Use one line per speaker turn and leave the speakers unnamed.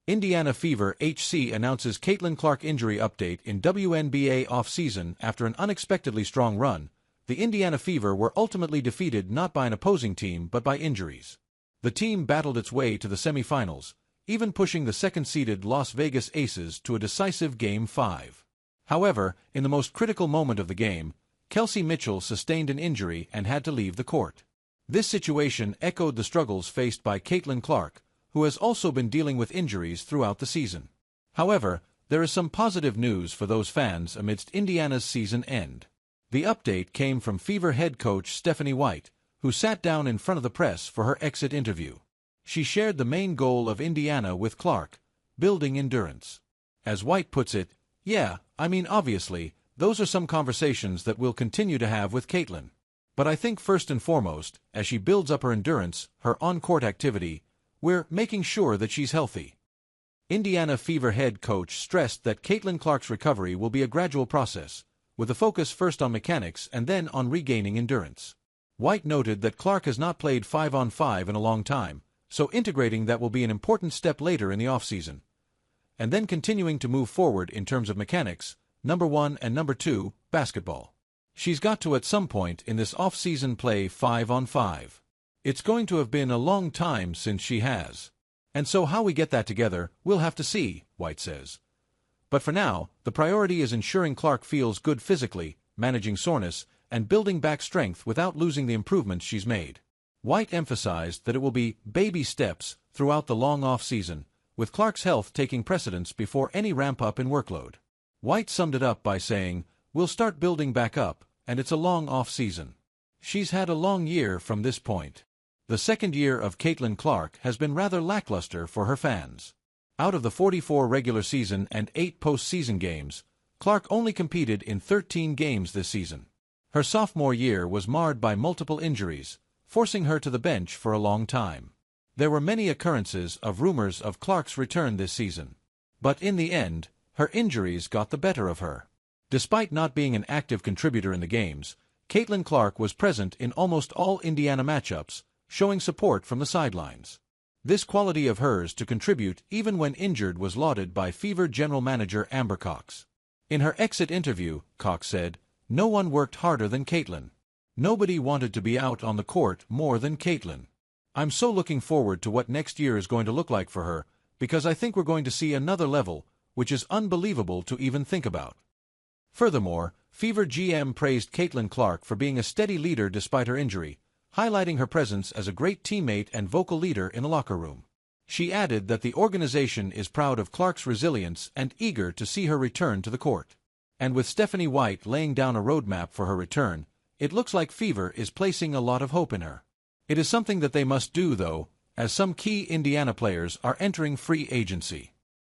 Indiana Fever HC announces Caitlin Clark injury update in WNBA offseason. After an unexpectedly strong run, the Indiana Fever were ultimately defeated not by an opposing team but by injuries. The team battled its way to the semifinals, even pushing the second-seeded Las Vegas Aces to a decisive Game 5. However, in the most critical moment of the game, Kelsey Mitchell sustained an injury and had to leave the court. This situation echoed the struggles faced by Caitlin Clark, who has also been dealing with injuries throughout the season. However, there is some positive news for those fans amidst Indiana's season end. The update came from Fever head coach Stephanie White, who sat down in front of the press for her exit interview. She shared the main goal of Indiana with Clark: building endurance. As White puts it, "Yeah, I mean obviously, those are some conversations that we'll continue to have with Caitlin. But I think first and foremost, as she builds up her endurance, her on-court activity, we're making sure that she's healthy." Indiana Fever head coach stressed that Caitlin Clark's recovery will be a gradual process, with a focus first on mechanics and then on regaining endurance. White noted that Clark has not played 5-on-5 in a long time, so integrating that will be an important step later in the offseason. And then continuing to move forward in terms of mechanics, number 1 and number 2, basketball. She's got to at some point in this off-season play 5-on-5. It's going to have been a long time since she has. And so how we get that together, we'll have to see, White says. But for now, the priority is ensuring Clark feels good physically, managing soreness, and building back strength without losing the improvements she's made. White emphasized that it will be baby steps throughout the long off-season, with Clark's health taking precedence before any ramp-up in workload. White summed it up by saying, "We'll start building back up, and it's a long off-season. She's had a long year from this point." The second year of Caitlin Clark has been rather lackluster for her fans. Out of the 44 regular season and 8 postseason games, Clark only competed in 13 games this season. Her sophomore year was marred by multiple injuries, forcing her to the bench for a long time. There were many occurrences of rumors of Clark's return this season. But in the end, her injuries got the better of her. Despite not being an active contributor in the games, Caitlin Clark was present in almost all Indiana matchups, showing support from the sidelines. This quality of hers to contribute even when injured was lauded by Fever general manager Amber Cox. In her exit interview, Cox said, "No one worked harder than Caitlin. Nobody wanted to be out on the court more than Caitlin. I'm so looking forward to what next year is going to look like for her, because I think we're going to see another level, which is unbelievable to even think about." Furthermore, Fever GM praised Caitlin Clark for being a steady leader despite her injury, highlighting her presence as a great teammate and vocal leader in the locker room. She added that the organization is proud of Clark's resilience and eager to see her return to the court. And with Stephanie White laying down a roadmap for her return, it looks like Fever is placing a lot of hope in her. It is something that they must do, though, as some key Indiana players are entering free agency.